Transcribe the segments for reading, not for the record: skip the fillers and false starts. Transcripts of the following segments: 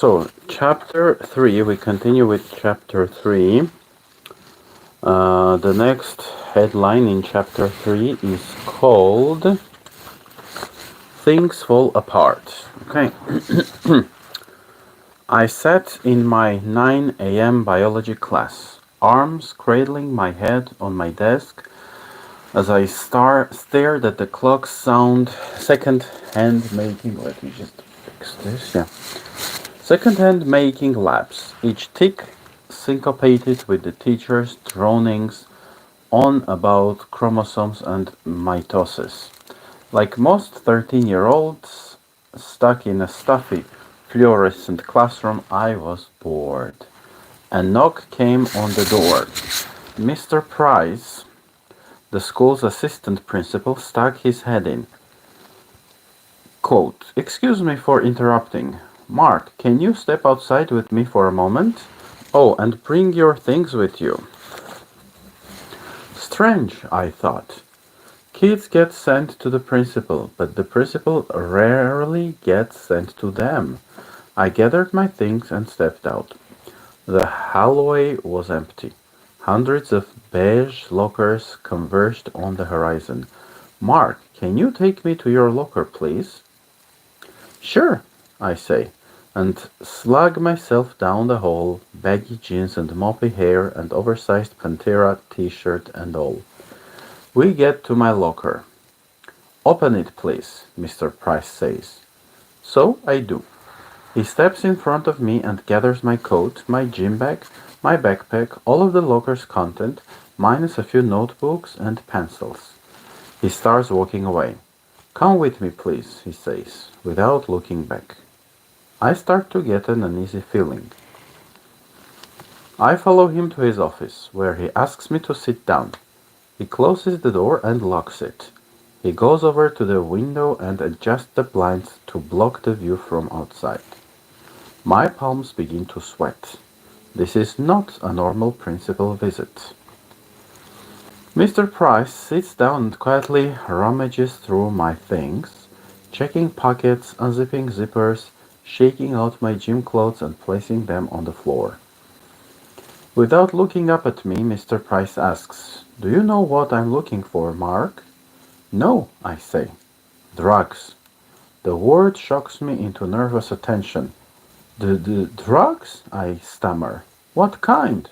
So, chapter 3, we continue with chapter 3. The next headline in chapter 3 is called Things Fall Apart. Okay. I sat in my 9 a.m. biology class, arms cradling my head on my desk as I stared at the clock's second hand making. Let me just fix this. Yeah. Second-hand making laps, each tick syncopated with the teacher's dronings on about chromosomes and mitosis. Like most 13-year-olds stuck in a stuffy, fluorescent classroom, I was bored. A knock came on the door. Mr. Price, the school's assistant principal, stuck his head in. Quote, "Excuse me for interrupting. Mark, can you step outside with me for a moment? Oh, and bring your things with you." Strange, I thought. Kids get sent to the principal, but the principal rarely gets sent to them. I gathered my things and stepped out. The hallway was empty. Hundreds of beige lockers converged on the horizon. Mark, can you take me to your locker, please? Sure, I say, and slug myself down the hall, baggy jeans and moppy hair and oversized Pantera t-shirt and all. We get to my locker. "Open it, please," Mr. Price says. So I do. He steps in front of me and gathers my coat, my gym bag, my backpack, all of the locker's content, minus a few notebooks and pencils. He starts walking away. "Come with me, please," he says, without looking back. I start to get an uneasy feeling. I follow him to his office, where he asks me to sit down. He closes the door and locks it. He goes over to the window and adjusts the blinds to block the view from outside. My palms begin to sweat. This is not a normal principal visit. Mr. Price sits down and quietly rummages through my things, checking pockets, unzipping zippers, shaking out my gym clothes and placing them on the floor. Without looking up at me, Mr. Price asks, "Do you know what I'm looking for, Mark?" "No," I say. "Drugs." The word shocks me into nervous attention. The drugs?" I stammer. "What kind?"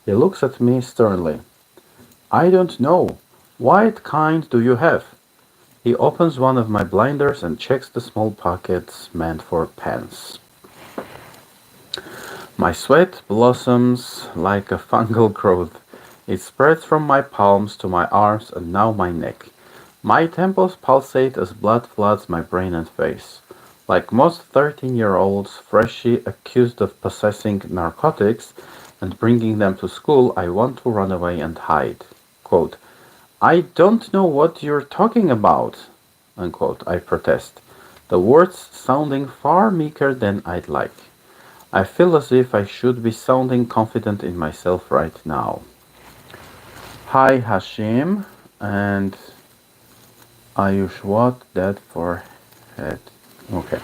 He looks at me sternly. "I don't know. What kind do you have?" He opens one of my blinders and checks the small pockets meant for pens. My sweat blossoms like a fungal growth. It spreads from my palms to my arms and now my neck. My temples pulsate as blood floods my brain and face. Like most 13-year-olds freshly accused of possessing narcotics and bringing them to school, I want to run away and hide. Quote, "I don't know what you're talking about," unquote, I protest, the words sounding far meeker than I'd like. I feel as if I should be sounding confident in myself right now. Hi Hashim and Ayush, what that for head? Okay,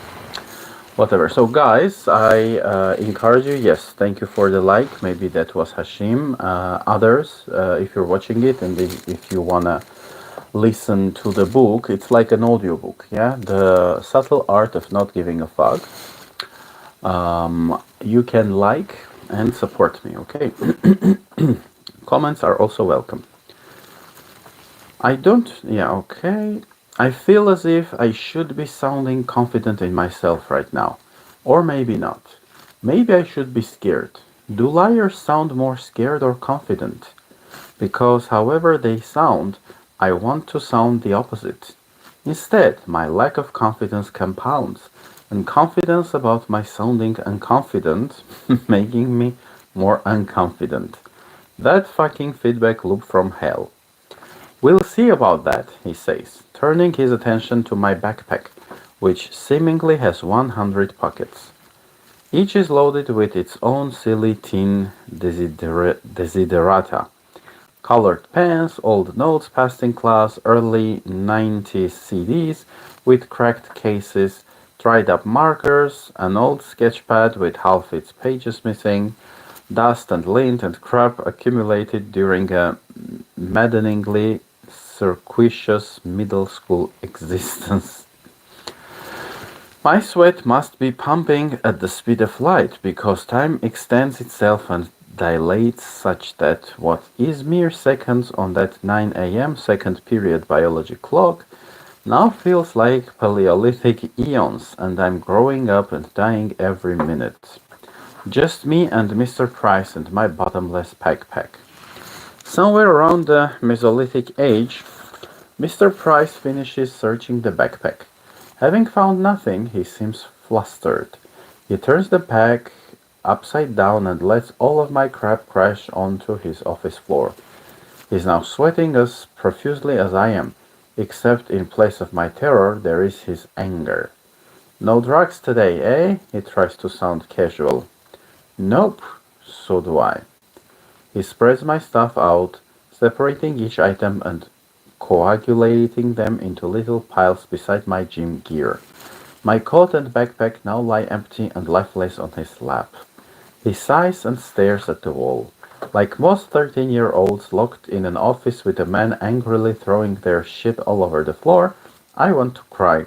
whatever. So guys, I encourage you, yes, thank you for the like. Maybe that was Hashim. Others, if you're watching it and if you wanna listen to the book, it's like an audiobook, yeah? The Subtle Art of Not Giving a Fuck. You can like and support me, okay? Comments are also welcome. Okay. I feel as if I should be sounding confident in myself right now. Or maybe not. Maybe I should be scared. Do liars sound more scared or confident? Because however they sound, I want to sound the opposite. Instead, my lack of confidence compounds, and confidence about my sounding unconfident, making me more unconfident. That fucking feedback loop from hell. "We'll see about that," he says, turning his attention to my backpack, which seemingly has 100 pockets. Each is loaded with its own silly teen desiderata. Colored pens, old notes passed in class, early 90s CDs with cracked cases, dried up markers, an old sketchpad with half its pages missing, dust and lint and crap accumulated during a maddeningly circuitous middle school existence. My sweat must be pumping at the speed of light, because time extends itself and dilates such that what is mere seconds on that 9 a.m. second period biology clock now feels like Paleolithic eons, and I'm growing up and dying every minute. Just me and Mr. Price and my bottomless backpack. Somewhere around the Mesolithic age, Mr. Price finishes searching the backpack. Having found nothing, he seems flustered. He turns the pack upside down and lets all of my crap crash onto his office floor. He's now sweating as profusely as I am, except in place of my terror there is his anger. No drugs today, eh? He tries to sound casual. Nope, so do I. He spreads my stuff out, separating each item and coagulating them into little piles beside my gym gear. My coat and backpack now lie empty and lifeless on his lap. He sighs and stares at the wall. Like most 13-year-olds locked in an office with a man angrily throwing their shit all over the floor, I want to cry.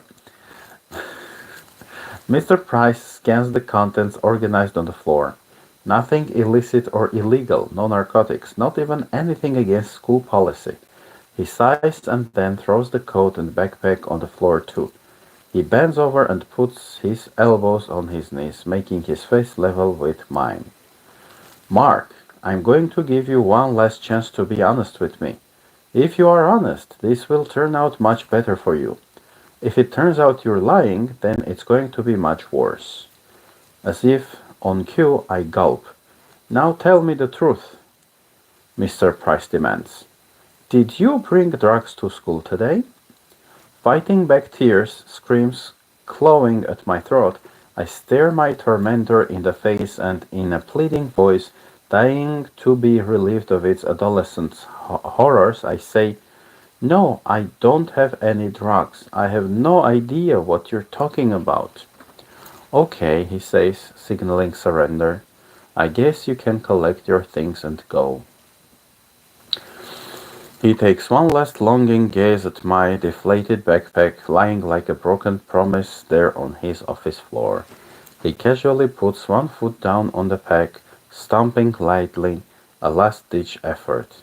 Mr. Price scans the contents organized on the floor. Nothing illicit or illegal, no narcotics, not even anything against school policy. He sighs and then throws the coat and backpack on the floor too. He bends over and puts his elbows on his knees, making his face level with mine. Mark, I'm going to give you one last chance to be honest with me. If you are honest, this will turn out much better for you. If it turns out you're lying, then it's going to be much worse. As if on cue, I gulp. Now tell me the truth, Mr. Price demands. Did you bring drugs to school today? Fighting back tears, screams clawing at my throat, I stare my tormentor in the face and, in a pleading voice, dying to be relieved of its adolescent horrors, I say, No, I don't have any drugs. I have no idea what you're talking about. Okay, he says, signaling surrender. I guess you can collect your things and go. He takes one last longing gaze at my deflated backpack lying like a broken promise there on his office floor. He casually puts one foot down on the pack, stomping lightly, a last-ditch effort.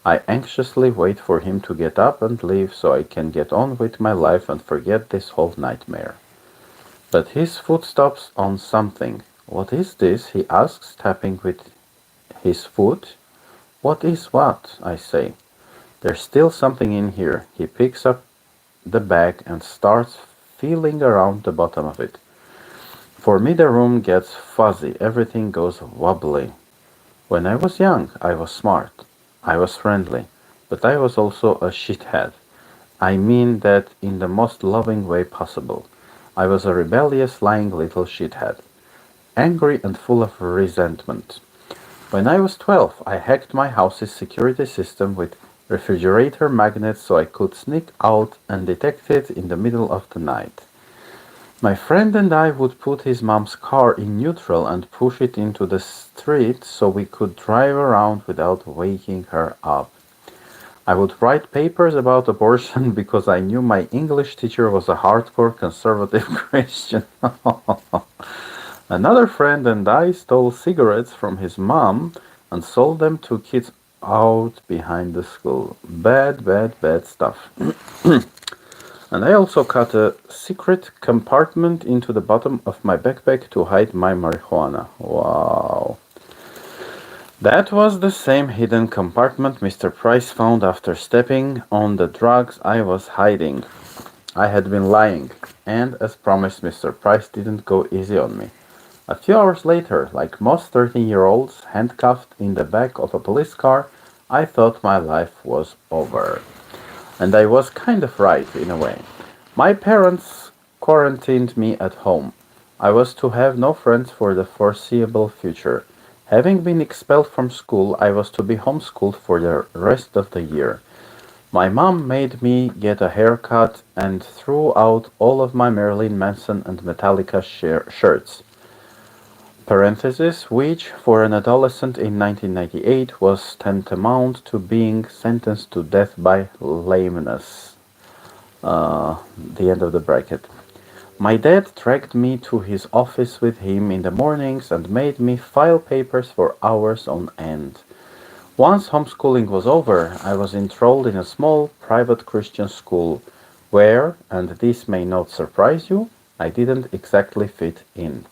I anxiously wait for him to get up and leave so I can get on with my life and forget this whole nightmare. But his foot stops on something. What is this? He asks, tapping with his foot. What is what? I say. There's still something in here. He picks up the bag and starts feeling around the bottom of it. For me the room gets fuzzy, everything goes wobbly. When I was young, I was smart. I was friendly. But I was also a shithead. I mean that in the most loving way possible. I was a rebellious, lying little shithead. Angry and full of resentment. When I was 12, I hacked my house's security system with refrigerator magnets so I could sneak out undetected in the middle of the night. My friend and I would put his mom's car in neutral and push it into the street so we could drive around without waking her up. I would write papers about abortion because I knew my English teacher was a hardcore conservative Christian. Another friend and I stole cigarettes from his mom and sold them to kids out behind the school. Bad, bad, bad stuff. And I also cut a secret compartment into the bottom of my backpack to hide my marijuana. Wow. That was the same hidden compartment Mr. Price found after stepping on the drugs I was hiding. I had been lying, and as promised, Mr. Price didn't go easy on me. A few hours later, like most 13-year-olds handcuffed in the back of a police car, I thought my life was over. And I was kind of right, in a way. My parents quarantined me at home. I was to have no friends for the foreseeable future. Having been expelled from school, I was to be homeschooled for the rest of the year. My mom made me get a haircut and threw out all of my Marilyn Manson and Metallica shirts. Parenthesis, which for an adolescent in 1998 was tantamount to being sentenced to death by lameness. The end of the bracket. My dad dragged me to his office with him in the mornings and made me file papers for hours on end. Once homeschooling was over, I was enrolled in a small private Christian school where, and this may not surprise you, I didn't exactly fit in.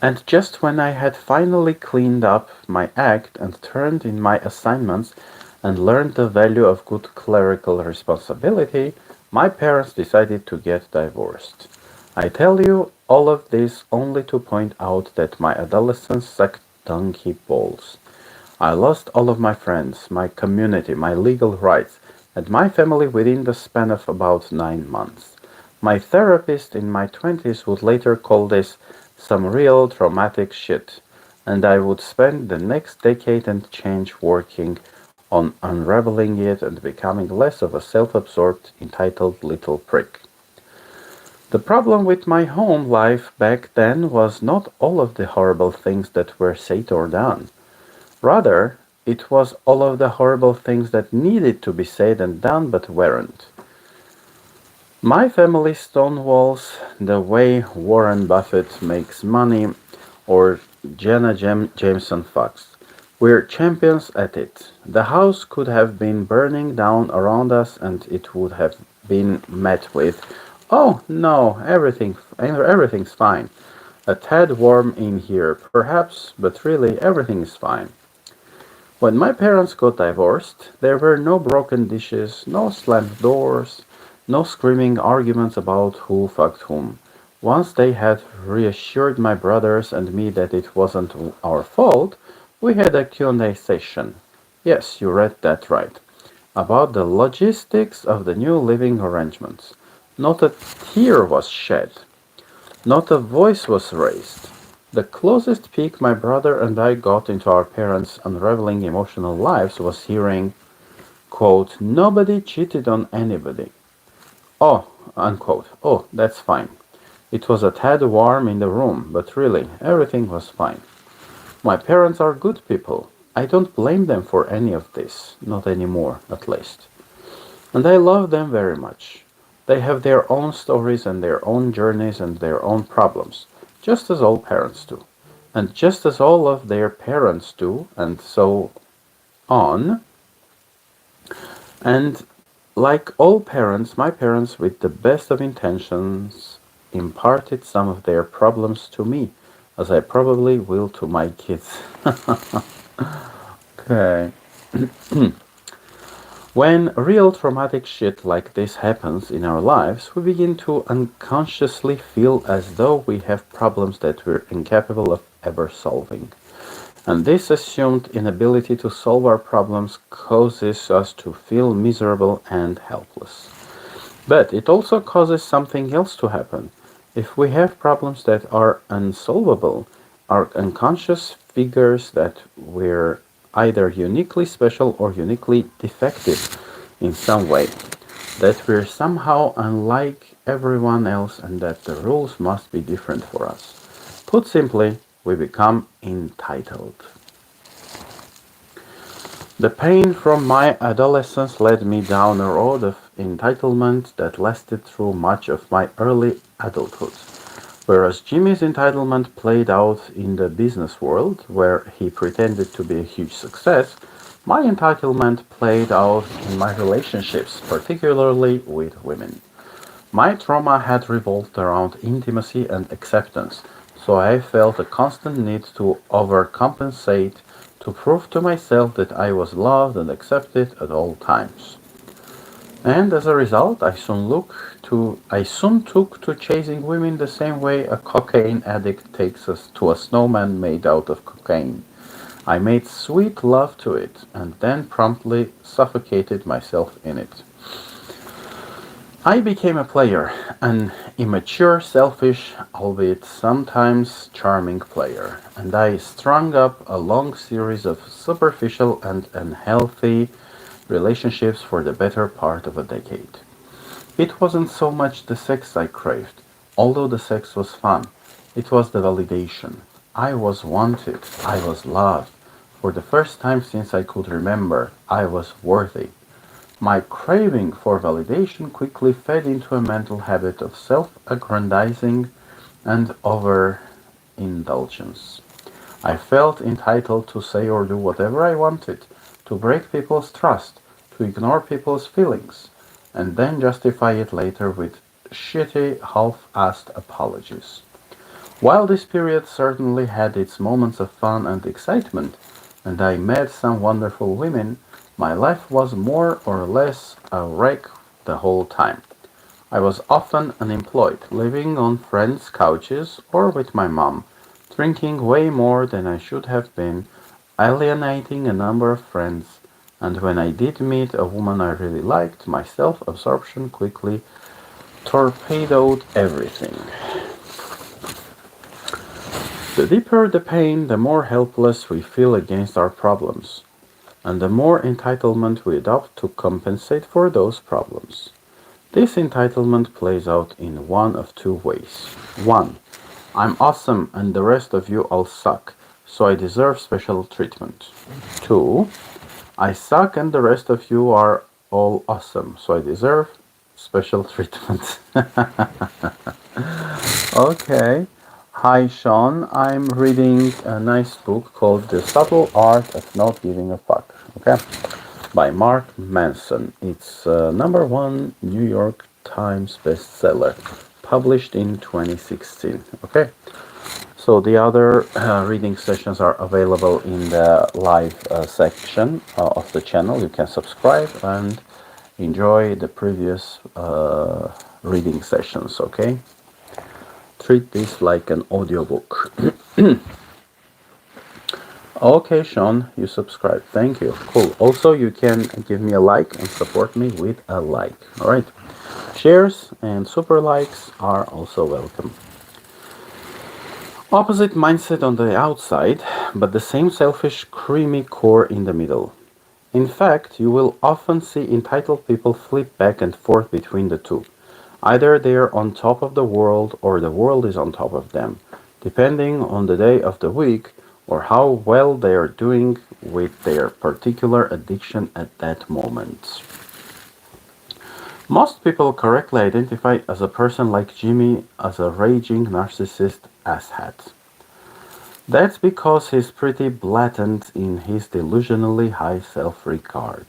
And just when I had finally cleaned up my act and turned in my assignments and learned the value of good clerical responsibility, my parents decided to get divorced. I tell you all of this only to point out that my adolescence sucked donkey balls. I lost all of my friends, my community, my legal rights, and my family within the span of about 9 months. My therapist in my 20s would later call this some real traumatic shit, and I would spend the next decade and change working on unraveling it and becoming less of a self-absorbed, entitled little prick. The problem with my home life back then was not all of the horrible things that were said or done. Rather, it was all of the horrible things that needed to be said and done but weren't. My family stonewalls the way Warren Buffett makes money or Jenna Jameson fucks. We're champions at it. The house could have been burning down around us and it would have been met with, "Oh no, everything's fine. A tad warm in here, perhaps, but really everything is fine." When my parents got divorced, there were no broken dishes, no slammed doors, no screaming arguments about who fucked whom. Once they had reassured my brothers and me that it wasn't our fault, we had a Q&A session. Yes, you read that right. About the logistics of the new living arrangements. Not a tear was shed. Not a voice was raised. The closest peek my brother and I got into our parents' unraveling emotional lives was hearing, quote, "Nobody cheated on anybody." Oh, unquote. Oh, that's fine. It was a tad warm in the room, but really, everything was fine. My parents are good people. I don't blame them for any of this, not anymore, at least. And I love them very much. They have their own stories and their own journeys and their own problems, just as all parents do. And just as all of their parents do, and so on. And like all parents, my parents, with the best of intentions, imparted some of their problems to me, as I probably will to my kids. Okay. When real traumatic shit like this happens in our lives, we begin to unconsciously feel as though we have problems that we're incapable of ever solving. And this assumed inability to solve our problems causes us to feel miserable and helpless. But it also causes something else to happen. If we have problems that are unsolvable, our unconscious figures that we're either uniquely special or uniquely defective in some way, that we're somehow unlike everyone else and that the rules must be different for us. Put simply, we become entitled. The pain from my adolescence led me down a road of entitlement that lasted through much of my early adulthood. Whereas Jimmy's entitlement played out in the business world, where he pretended to be a huge success, my entitlement played out in my relationships, particularly with women. My trauma had revolved around intimacy and acceptance, so I felt a constant need to overcompensate to prove to myself that I was loved and accepted at all times. And as a result, I soon took to chasing women the same way a cocaine addict takes us to a snowman made out of cocaine. I made sweet love to it and then promptly suffocated myself in it. I became a player, an immature, selfish, albeit sometimes charming player, and I strung up a long series of superficial and unhealthy relationships for the better part of a decade. It wasn't so much the sex I craved, although the sex was fun. It was the validation. I was wanted. I was loved. For the first time since I could remember, I was worthy. My craving for validation quickly fed into a mental habit of self-aggrandizing and overindulgence. I felt entitled to say or do whatever I wanted, to break people's trust, to ignore people's feelings, and then justify it later with shitty, half-assed apologies. While this period certainly had its moments of fun and excitement, and I met some wonderful women, my life was more or less a wreck the whole time. I was often unemployed, living on friends' couches or with my mom, drinking way more than I should have been, alienating a number of friends, and when I did meet a woman I really liked, my self-absorption quickly torpedoed everything. The deeper the pain, the more helpless we feel against our problems, and the more entitlement we adopt to compensate for those problems. This entitlement plays out in one of two ways. 1. I'm awesome and the rest of you all suck, so I deserve special treatment. 2. I suck and the rest of you are all awesome, so I deserve special treatment. Okay. Hi Sean, I'm reading a nice book called The Subtle Art of Not Giving a Fuck. Okay? By Mark Manson. It's number one New York Times bestseller, published in 2016. Okay, so the other reading sessions are available in the live section of the channel. You can subscribe and enjoy the previous reading sessions. Okay, treat this like an audiobook. Okay, Sean, you subscribe. Thank you. Cool. Also, you can give me a like and support me with a like. All right. Shares and super likes are also welcome. Opposite mindset on the outside, but the same selfish, creamy core in the middle. In fact, you will often see entitled people flip back and forth between the two. Either they're on top of the world or the world is on top of them, depending on the day of the week or how well they are doing with their particular addiction at that moment. Most people correctly identify as a person like Jimmy as a raging narcissist asshat. That's because he's pretty blatant in his delusionally high self-regard.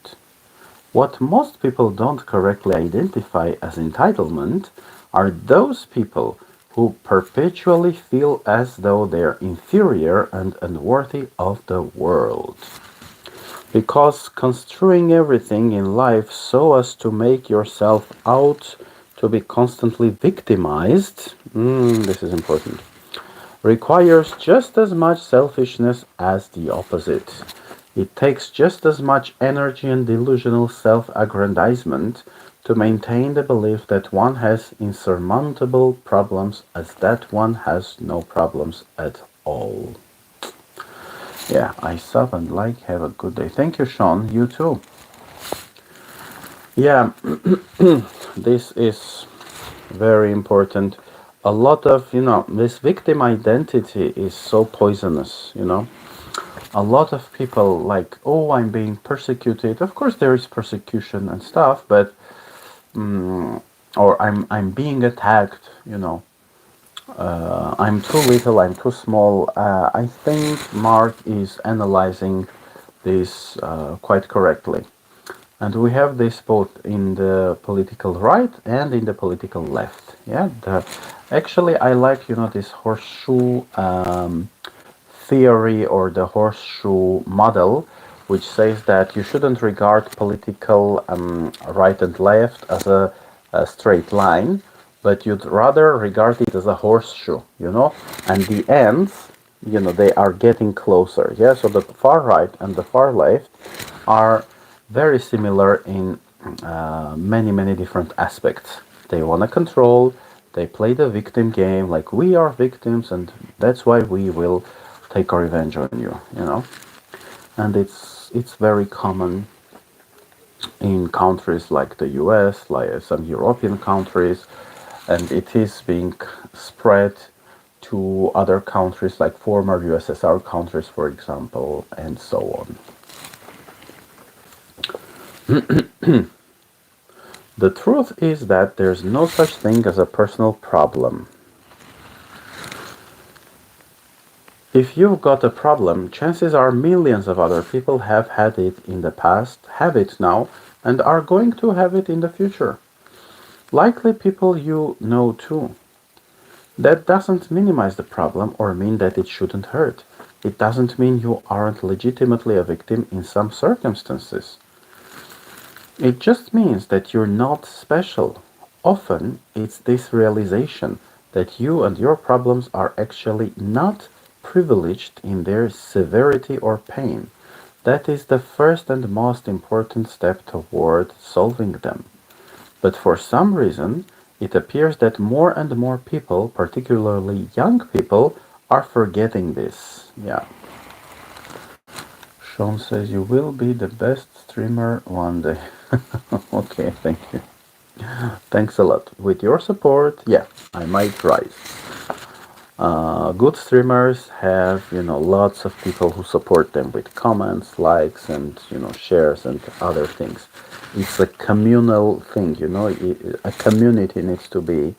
What most people don't correctly identify as entitlement are those people who perpetually feel as though they're inferior and unworthy of the world. Because construing everything in life so as to make yourself out to be constantly victimized, this is important, requires just as much selfishness as the opposite. It takes just as much energy and delusional self-aggrandizement to maintain the belief that one has insurmountable problems as that one has no problems at all. Yeah, I sub and like. Have a good day. Thank you, Sean. You too. Yeah, this is very important. A lot of, this victim identity is so poisonous. A lot of people like, oh, I'm being persecuted. Of course, there is persecution and stuff, but, or I'm being attacked. I'm too little, I'm too small. I think Mark is analyzing this quite correctly. And we have this both in the political right and in the political left. Yeah, actually I like, this horseshoe theory or the horseshoe model, which says that you shouldn't regard political right and left as a straight line, but you'd rather regard it as a horseshoe, and the ends, they are getting closer. Yeah, so the far right and the far left are very similar in many, many different aspects. They want to control, they play the victim game, like we are victims and that's why we will take our revenge on you, and it's very common in countries like the US, like some European countries, and it is being spread to other countries like former USSR countries, for example, and so on. The truth is that there's no such thing as a personal problem. If you've got a problem, chances are millions of other people have had it in the past, have it now, and are going to have it in the future. Likely people you know too. That doesn't minimize the problem or mean that it shouldn't hurt. It doesn't mean you aren't legitimately a victim in some circumstances. It just means that you're not special. Often, it's this realization that you and your problems are actually not privileged in their severity or pain. That is the first and most important step toward solving them. But for some reason, it appears that more and more people, particularly young people, are forgetting this. Yeah. Sean says you will be the best streamer one day. Okay, thank you. Thanks a lot. With your support, yeah, I might rise. Good streamers have, lots of people who support them with comments, likes, and, shares and other things. It's a communal thing, a community needs to be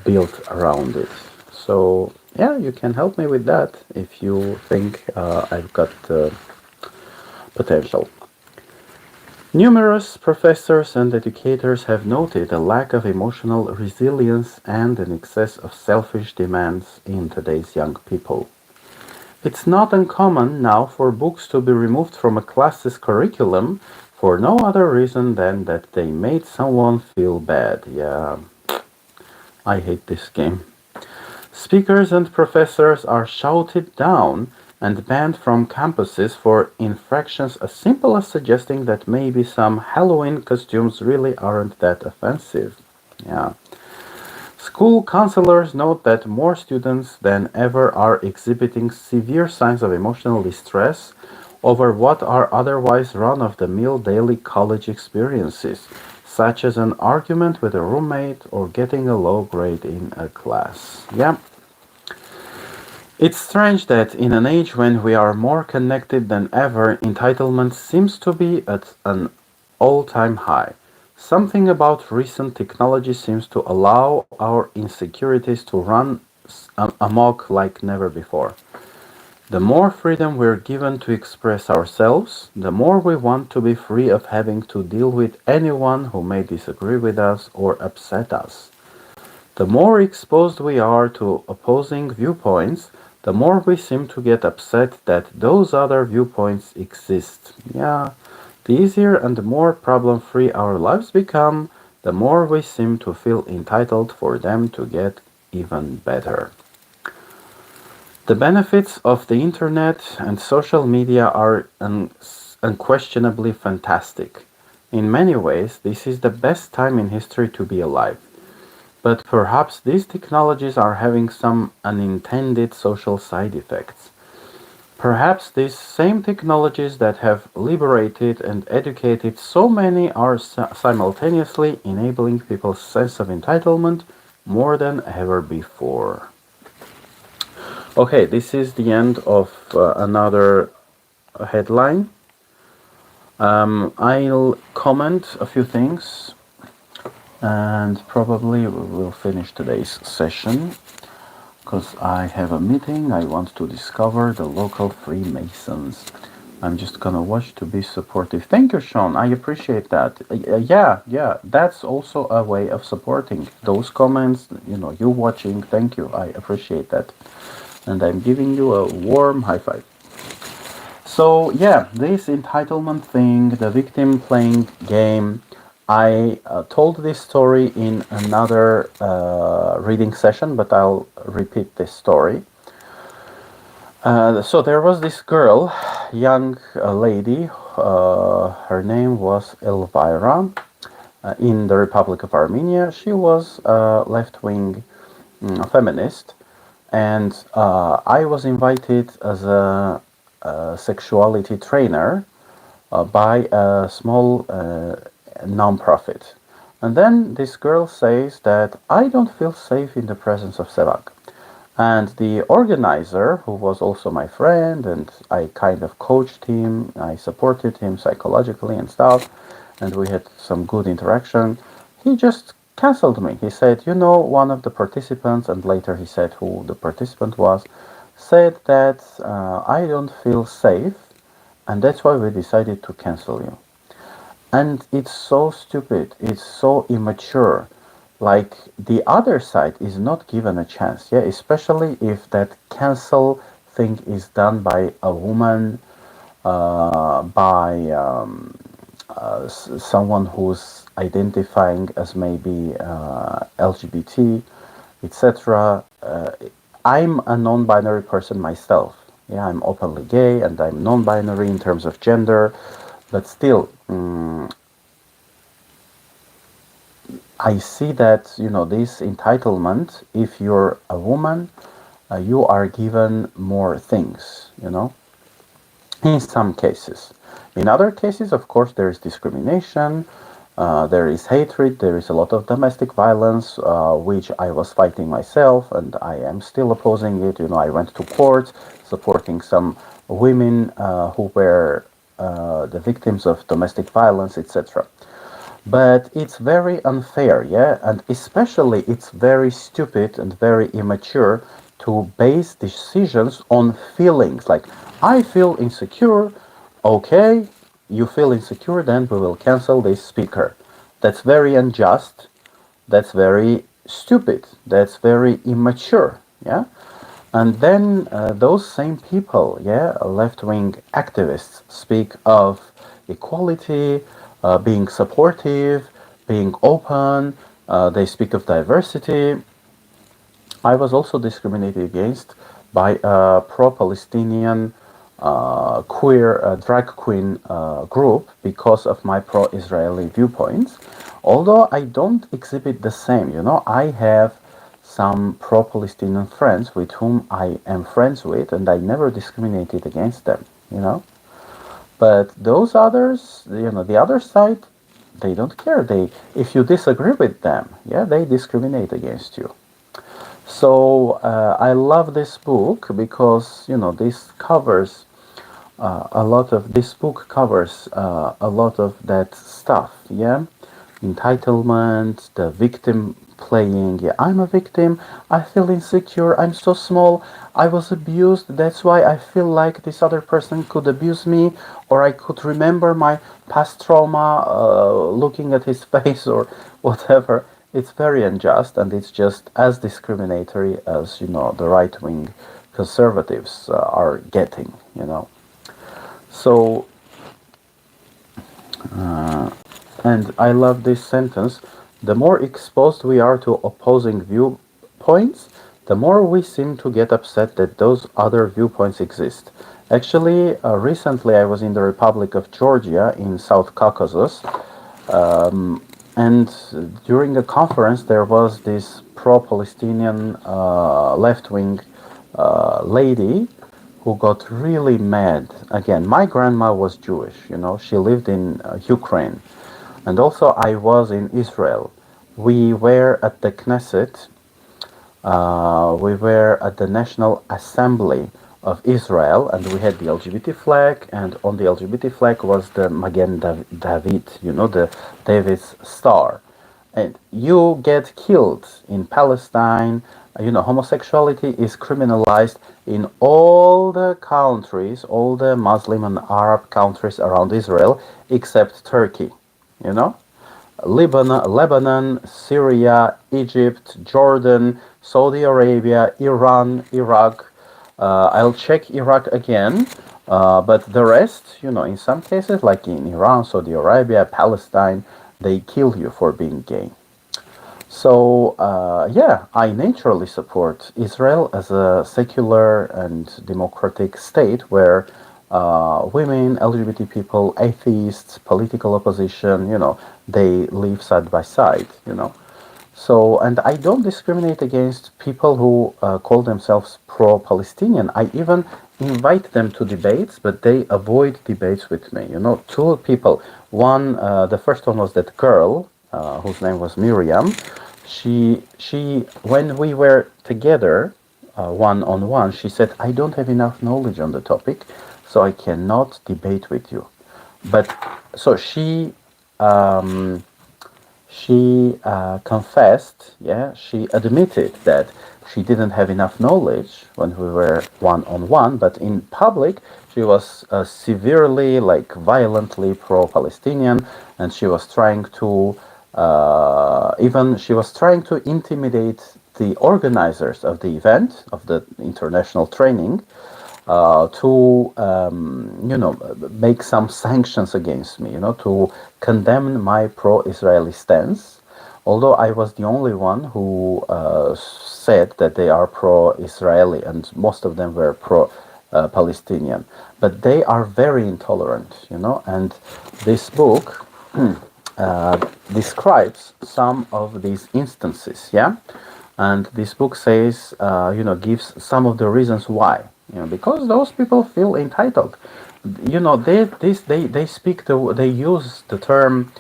built around it. So, yeah, you can help me with that if you think I've got potential. Numerous professors and educators have noted a lack of emotional resilience and an excess of selfish demands in today's young people. It's not uncommon now for books to be removed from a class's curriculum for no other reason than that they made someone feel bad. Yeah, I hate this game. Speakers and professors are shouted down and banned from campuses for infractions as simple as suggesting that maybe some Halloween costumes really aren't that offensive. Yeah. School counselors note that more students than ever are exhibiting severe signs of emotional distress over what are otherwise run-of-the-mill daily college experiences, such as an argument with a roommate or getting a low grade in a class. Yeah. It's strange that in an age when we are more connected than ever, entitlement seems to be at an all-time high. Something about recent technology seems to allow our insecurities to run amok like never before. The more freedom we're given to express ourselves, the more we want to be free of having to deal with anyone who may disagree with us or upset us. The more exposed we are to opposing viewpoints, the more we seem to get upset that those other viewpoints exist. Yeah, the easier and more problem-free our lives become, the more we seem to feel entitled for them to get even better. The benefits of the internet and social media are unquestionably fantastic. In many ways, this is the best time in history to be alive. But perhaps these technologies are having some unintended social side effects. Perhaps these same technologies that have liberated and educated so many are simultaneously enabling people's sense of entitlement more than ever before. Okay, this is the end of another headline. I'll comment a few things and probably we will finish today's session because I have a meeting. I want to discover the local Freemasons. I'm just gonna watch to be supportive. Thank you, Sean. I appreciate that. Yeah, that's also a way of supporting those comments. You watching. Thank you. I appreciate that. And I'm giving you a warm high five. So yeah, this entitlement thing, the victim playing game, I told this story in another reading session, but I'll repeat this story. So there was this girl, young lady, her name was Elvira, in the Republic of Armenia. She was a left-wing feminist, and I was invited as a sexuality trainer by a small non-profit. And then this girl says that I don't feel safe in the presence of Sevak. And the organizer, who was also my friend, and I kind of coached him, I supported him psychologically and stuff, and we had some good interaction. He just canceled me. He said, you know, one of the participants, and later he said who the participant was, said that I don't feel safe, and that's why we decided to cancel you. And it's so stupid, it's so immature. Like the other side is not given a chance, yeah, especially if that cancel thing is done by a woman, by someone who's identifying as maybe LGBT, etc. I'm a non-binary person myself. Yeah, I'm openly gay and I'm non-binary in terms of gender, but still, I see that, you know, this entitlement, if you're a woman, you are given more things, you know, in some cases. In other cases, of course, there is discrimination, there is hatred, there is a lot of domestic violence, which I was fighting myself, and I am still opposing it. You know, I went to court supporting some women who were the victims of domestic violence, etc. But it's very unfair, yeah, and especially it's very stupid and very immature to base decisions on feelings. Like, I feel insecure, okay, you feel insecure, then we will cancel this speaker. That's very unjust, that's very stupid, that's very immature, yeah. And then those same people, yeah, left-wing activists, speak of equality, being supportive, being open. They speak of diversity. I was also discriminated against by a pro-Palestinian queer drag queen group because of my pro-Israeli viewpoints. Although I don't exhibit the same, you know, I have some pro-Palestinian friends with whom I am friends with, and I never discriminated against them, you know. But those others, you know, the other side, they don't care. They, if you disagree with them, yeah, they discriminate against you. So I love this book because, you know, this book covers a lot of that stuff, yeah, entitlement, the victim playing, yeah, I'm a victim, I feel insecure, I'm so small, I was abused, that's why I feel like this other person could abuse me, or I could remember my past trauma looking at his face or whatever. It's very unjust, and it's just as discriminatory as, you know, the right-wing conservatives are getting, you know. So, and I love this sentence, the more exposed we are to opposing viewpoints, the more we seem to get upset that those other viewpoints exist. Actually, recently I was in the Republic of Georgia in South Caucasus, and during a conference there was this pro-Palestinian left-wing lady who got really mad. Again, my grandma was Jewish, you know, she lived in Ukraine. And also I was in Israel. We were at the Knesset, we were at the National Assembly of Israel, and we had the LGBT flag, and on the LGBT flag was the Magen David, you know, the David's star. And you get killed in Palestine, you know, homosexuality is criminalized in all the countries, all the Muslim and Arab countries around Israel, except Turkey, you know. Lebanon, Syria, Egypt, Jordan, Saudi Arabia, Iran, Iraq. I'll check Iraq again, but the rest, you know, in some cases, like in Iran, Saudi Arabia, Palestine, they kill you for being gay. So, yeah, I naturally support Israel as a secular and democratic state where women, LGBT people, atheists, political opposition, you know, they live side by side, you know. So, and I don't discriminate against people who call themselves pro-Palestinian. I even invite them to debates, but they avoid debates with me. You know, two people. One, the first one was that girl whose name was Miriam. When we were together, one on one, she said, "I don't have enough knowledge on the topic, so I cannot debate with you." But so she confessed, yeah, she admitted that she didn't have enough knowledge when we were one on one, but in public she was severely, like violently pro-Palestinian, and she was trying to even she was trying to intimidate the organizers of the event of the international training to make some sanctions against me, to condemn my pro-Israeli stance. Although I was the only one who said that they are pro-Israeli, and most of them were pro-Palestinian, but they are very intolerant, and this book describes some of these instances, yeah, and this book says, gives some of the reasons why, because those people feel entitled. They speak they use the term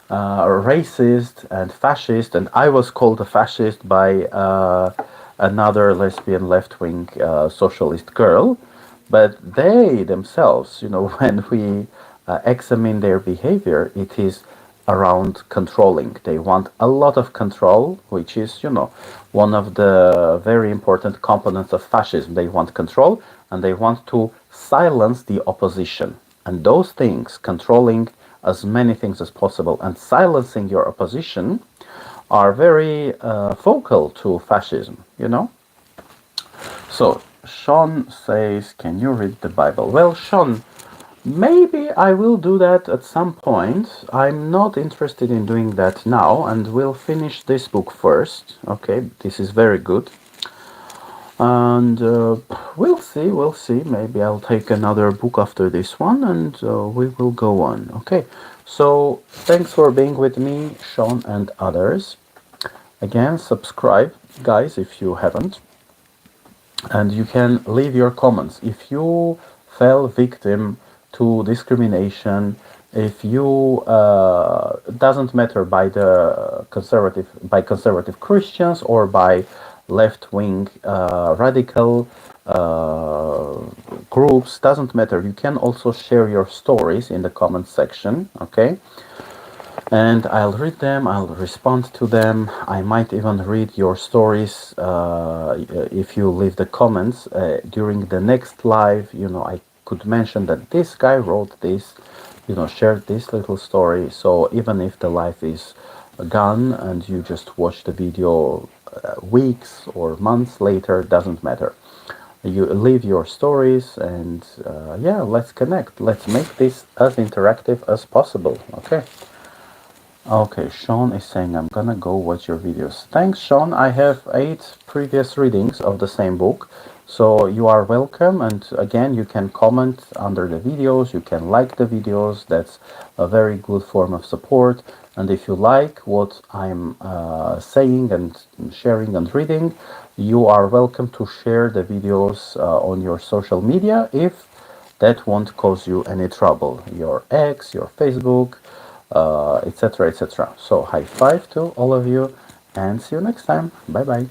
racist and fascist, and I was called a fascist by another lesbian left-wing socialist girl, but they themselves, when we examine their behavior, it is around controlling. They want a lot of control, which is, one of the very important components of fascism. They want control, and they want to silence the opposition. And those things, controlling as many things as possible and silencing your opposition, are very focal to fascism. So, Sean says, can you read the Bible? Well, Sean, maybe I will do that at some point. I'm not interested in doing that now, and we'll finish this book first. Okay, this is very good. And we'll see. Maybe I'll take another book after this one, and we will go on. Okay, so thanks for being with me, Sean, and others. Again, subscribe, guys, if you haven't. And you can leave your comments. If you fell victim to discrimination, if you doesn't matter by conservative Christians or by left-wing radical groups, doesn't matter. You can also share your stories in the comment section, okay? And I'll read them, I'll respond to them. I might even read your stories if you leave the comments. During the next live, I could mention that this guy wrote this, shared this little story. So even if the live is gone and you just watch the video weeks or months later, doesn't matter. You leave your stories, and yeah, let's connect. Let's make this as interactive as possible, okay? Okay, Sean is saying, I'm gonna go watch your videos. Thanks, Sean. I have 8 previous readings of the same book, so you are welcome. And again, you can comment under the videos, you can like the videos. That's a very good form of support. And if you like what I'm saying and sharing and reading, you are welcome to share the videos on your social media if that won't cause you any trouble. Your X, your Facebook, etc., etc. So high five to all of you, and see you next time. Bye bye.